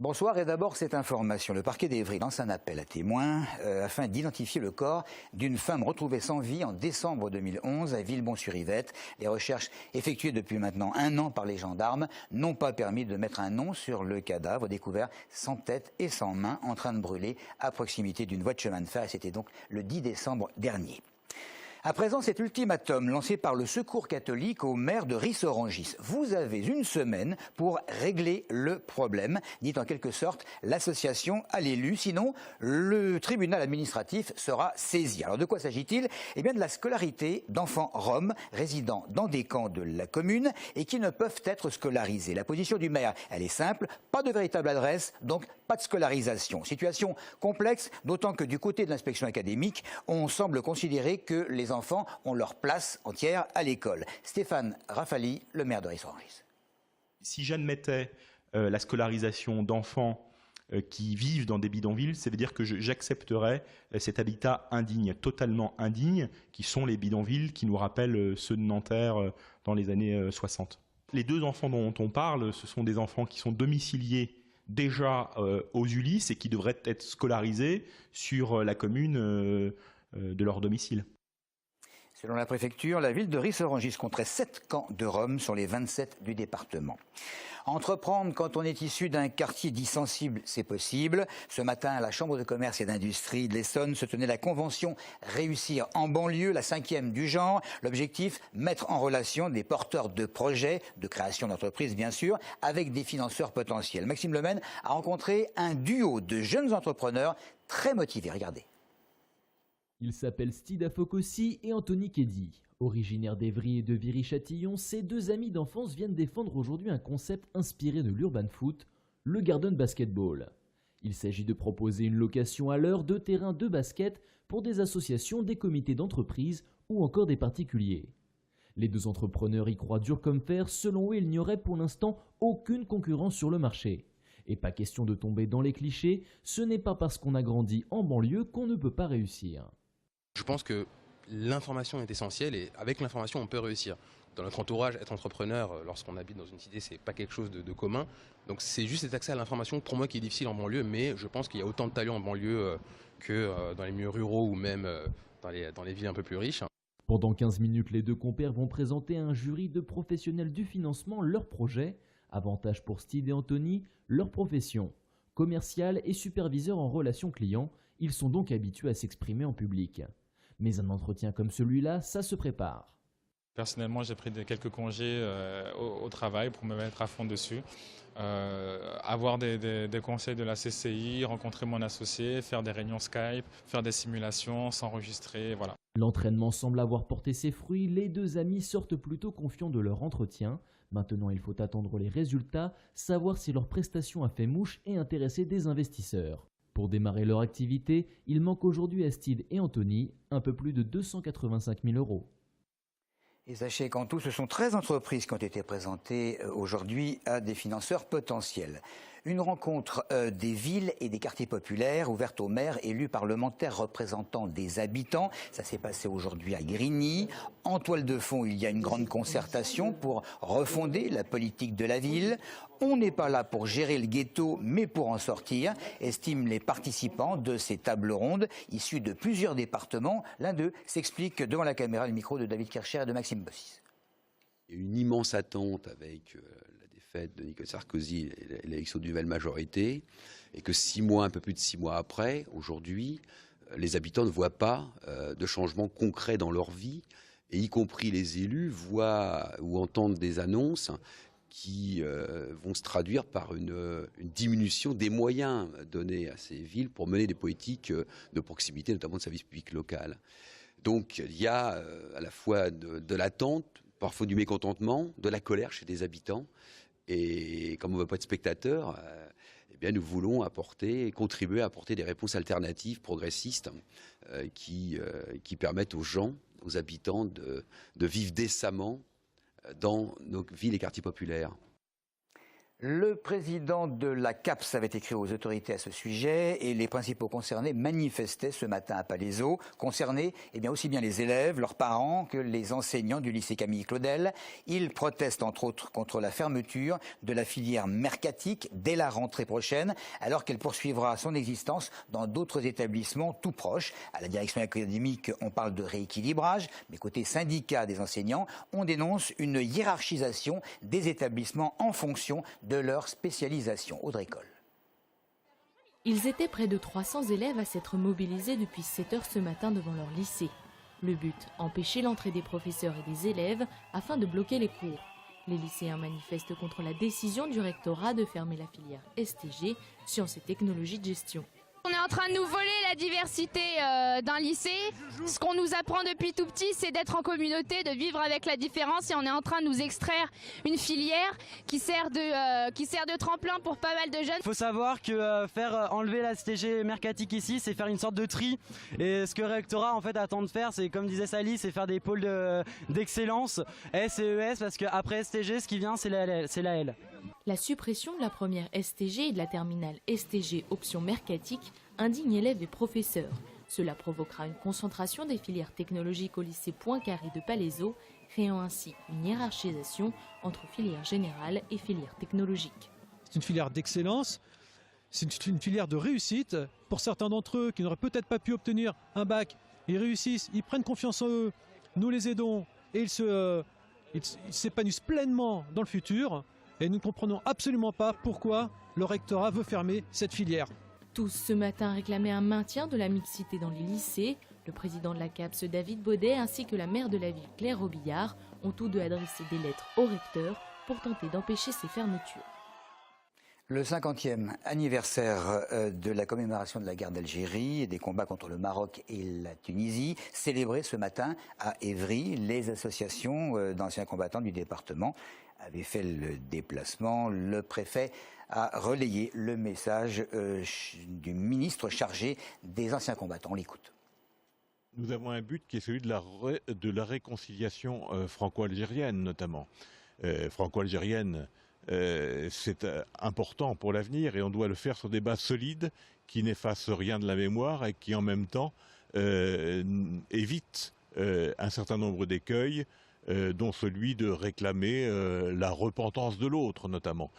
Bonsoir et d'abord cette information. Le parquet d'Évry lance un appel à témoins afin d'identifier le corps d'une femme retrouvée sans vie en décembre 2011 à Villebon-sur-Yvette. Les recherches effectuées depuis maintenant 1 an par les gendarmes n'ont pas permis de mettre un nom sur le cadavre découvert sans tête et sans main en train de brûler à proximité d'une voie de chemin de fer. C'était donc le 10 décembre dernier. À présent, cet ultimatum lancé par le Secours catholique au maire de Ris-Orangis. Vous avez 1 semaine pour régler le problème, dit en quelque sorte l'association à l'élu. Sinon, le tribunal administratif sera saisi. Alors de quoi s'agit-il? Eh bien de la scolarité d'enfants roms résidant dans des camps de la commune et qui ne peuvent être scolarisés. La position du maire, elle est simple, pas de véritable adresse, donc pas de scolarisation. Situation complexe, d'autant que du côté de l'inspection académique, on semble considérer que les enfants ont leur place entière à l'école. Stéphane Rafali, le maire de Ris-Orangis. Si j'admettais la scolarisation d'enfants qui vivent dans des bidonvilles, ça veut dire que j'accepterais cet habitat indigne, totalement indigne, qui sont les bidonvilles qui nous rappellent ceux de Nanterre dans les années 60. Les 2 enfants dont on parle, ce sont des enfants qui sont domiciliés déjà aux Ulysses et qui devraient être scolarisés sur la commune de leur domicile. Selon la préfecture, la ville de Ris-Orangis compterait 7 camps de Roms sur les 27 du département. Entreprendre quand on est issu d'un quartier dit sensible, c'est possible. Ce matin, à la Chambre de commerce et d'industrie de l'Essonne se tenait la convention Réussir en banlieue, la 5e du genre. L'objectif, mettre en relation des porteurs de projets, de création d'entreprises bien sûr, avec des financeurs potentiels. Maxime Lemaine a rencontré un duo de jeunes entrepreneurs très motivés. Regardez. Ils s'appellent Stida Fokossi et Anthony Keddy. Originaires d'Évry et de Viry-Châtillon, ces 2 amis d'enfance viennent défendre aujourd'hui un concept inspiré de l'urban foot, le garden basketball. Il s'agit de proposer une location à l'heure de terrains de basket pour des associations, des comités d'entreprise ou encore des particuliers. Les 2 entrepreneurs y croient dur comme fer, selon eux il n'y aurait pour l'instant aucune concurrence sur le marché. Et pas question de tomber dans les clichés, ce n'est pas parce qu'on a grandi en banlieue qu'on ne peut pas réussir. Je pense que l'information est essentielle et avec l'information on peut réussir. Dans notre entourage, être entrepreneur lorsqu'on habite dans une cité, c'est pas quelque chose de commun. Donc c'est juste cet accès à l'information pour moi qui est difficile en banlieue, mais je pense qu'il y a autant de talents en banlieue que dans les milieux ruraux ou même dans les villes un peu plus riches. Pendant 15 minutes, les 2 compères vont présenter à un jury de professionnels du financement leur projet. Avantage pour Steve et Anthony, leur profession. Commercial et superviseur en relations clients, ils sont donc habitués à s'exprimer en public. Mais un entretien comme celui-là, ça se prépare. Personnellement, j'ai pris quelques congés au travail pour me mettre à fond dessus. Avoir des conseils de la CCI, rencontrer mon associé, faire des réunions Skype, faire des simulations, s'enregistrer, voilà. L'entraînement semble avoir porté ses fruits, les 2 amis sortent plutôt confiants de leur entretien. Maintenant, il faut attendre les résultats, savoir si leur prestation a fait mouche et intéressé des investisseurs. Pour démarrer leur activité, il manque aujourd'hui à Steve et Anthony un peu plus de 285 000 €. Et sachez qu'en tout, ce sont 13 entreprises qui ont été présentées aujourd'hui à des financeurs potentiels. Une rencontre des villes et des quartiers populaires ouverte aux maires, élus parlementaires représentant des habitants. Ça s'est passé aujourd'hui à Grigny. En toile de fond, il y a une grande concertation pour refonder la politique de la ville. On n'est pas là pour gérer le ghetto, mais pour en sortir, estiment les participants de ces tables rondes, issus de plusieurs départements. L'un d'eux s'explique devant la caméra, le micro de David Kircher et de Maxime Bossis. Il y a une immense attente avec la défaite de Nicolas Sarkozy et l'élection d'une nouvelle majorité, et que 6 mois, un peu plus de 6 mois après, aujourd'hui, les habitants ne voient pas de changement concret dans leur vie, et y compris les élus voient ou entendent des annonces qui vont se traduire par une diminution des moyens donnés à ces villes pour mener des politiques de proximité, notamment de services publics locaux. Donc il y a à la fois de l'attente, parfois du mécontentement, de la colère chez des habitants. Et comme on ne veut pas être spectateur, eh bien nous voulons contribuer à apporter des réponses alternatives, progressistes, qui permettent aux gens, aux habitants de vivre décemment dans nos villes et quartiers populaires. Le président de la CAPS avait écrit aux autorités à ce sujet et les principaux concernés manifestaient ce matin à Palaiseau. Concernés, aussi bien les élèves, leurs parents que les enseignants du lycée Camille Claudel. Ils protestent entre autres contre la fermeture de la filière mercatique dès la rentrée prochaine, alors qu'elle poursuivra son existence dans d'autres établissements tout proches. À la direction académique, on parle de rééquilibrage, mais côté syndicat des enseignants, on dénonce une hiérarchisation des établissements en fonction de leur spécialisation. Audrey Coll. Ils étaient près de 300 élèves à s'être mobilisés depuis 7 heures ce matin devant leur lycée. Le but, empêcher l'entrée des professeurs et des élèves afin de bloquer les cours. Les lycéens manifestent contre la décision du rectorat de fermer la filière STG, Sciences et Technologies de Gestion. On est en train de nous voler la diversité d'un lycée. Ce qu'on nous apprend depuis tout petit, c'est d'être en communauté, de vivre avec la différence. Et on est en train de nous extraire une filière qui sert de tremplin pour pas mal de jeunes. Il faut savoir que faire enlever la STG mercatique ici, c'est faire une sorte de tri. Et ce que le rectorat en fait attend de faire, c'est comme disait Sally, c'est faire des pôles d'excellence, S et ES, parce qu'après STG, ce qui vient, c'est la L. La suppression de la première STG et de la terminale STG option mercatique indigne élèves et professeurs. Cela provoquera une concentration des filières technologiques au lycée Poincaré de Palaiseau, créant ainsi une hiérarchisation entre filière générale et filière technologique. C'est une filière d'excellence, c'est une filière de réussite. Pour certains d'entre eux qui n'auraient peut-être pas pu obtenir un bac, ils réussissent, ils prennent confiance en eux, nous les aidons et ils s'épanouissent pleinement dans le futur. Et nous ne comprenons absolument pas pourquoi le rectorat veut fermer cette filière. Tous ce matin réclamaient un maintien de la mixité dans les lycées. Le président de la CAPS, David Baudet, ainsi que la maire de la ville, Claire Robillard, ont tous deux adressé des lettres au recteur pour tenter d'empêcher ces fermetures. Le 50e anniversaire de la commémoration de la guerre d'Algérie et des combats contre le Maroc et la Tunisie, célébré ce matin à Évry. Les associations d'anciens combattants du département avaient fait le déplacement. Le préfet a relayé le message du ministre chargé des anciens combattants. On l'écoute. Nous avons un but qui est celui de la réconciliation franco-algérienne notamment. Franco-algérienne, c'est important pour l'avenir et on doit le faire sur des bases solides qui n'effacent rien de la mémoire et qui en même temps évitent un certain nombre d'écueils, dont celui de réclamer la repentance de l'autre notamment.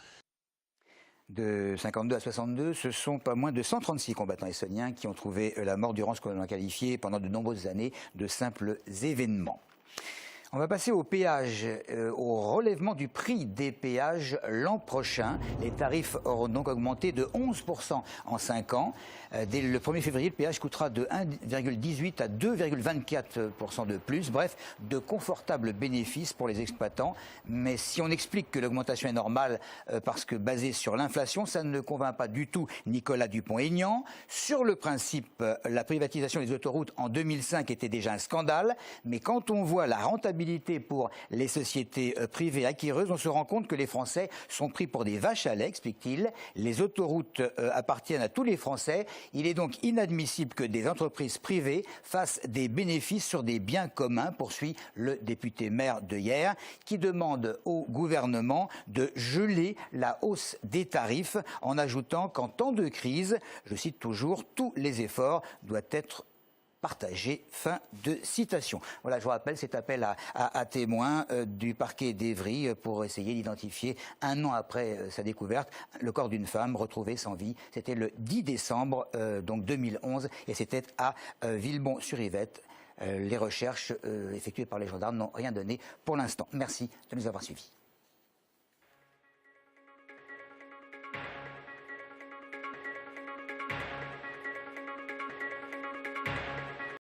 De 52 à 62, ce sont pas moins de 136 combattants estoniens qui ont trouvé la mort durant ce qu'on a qualifié pendant de nombreuses années de simples événements. On va passer au péage, au relèvement du prix des péages l'an prochain. Les tarifs auront donc augmenté de 11% en 5 ans. Dès le 1er février, le péage coûtera de 1,18 à 2,24% de plus. Bref, de confortables bénéfices pour les exploitants. Mais si on explique que l'augmentation est normale parce que basée sur l'inflation, ça ne convainc pas du tout Nicolas Dupont-Aignan. Sur le principe, la privatisation des autoroutes en 2005 était déjà un scandale. Mais quand on voit la rentabilité pour les sociétés privées acquéreuses, on se rend compte que les Français sont pris pour des vaches à lait, explique-t-il. Les autoroutes appartiennent à tous les Français. Il est donc inadmissible que des entreprises privées fassent des bénéfices sur des biens communs, poursuit le député maire de Hyères, qui demande au gouvernement de geler la hausse des tarifs en ajoutant qu'en temps de crise, je cite toujours, tous les efforts doivent être partagé. Fin de citation. Voilà, je vous rappelle cet appel à témoins du parquet d'Évry pour essayer d'identifier, un an après sa découverte, le corps d'une femme retrouvée sans vie. C'était le 10 décembre donc 2011 et c'était à Villebon-sur-Yvette. Les recherches effectuées par les gendarmes n'ont rien donné pour l'instant. Merci de nous avoir suivis.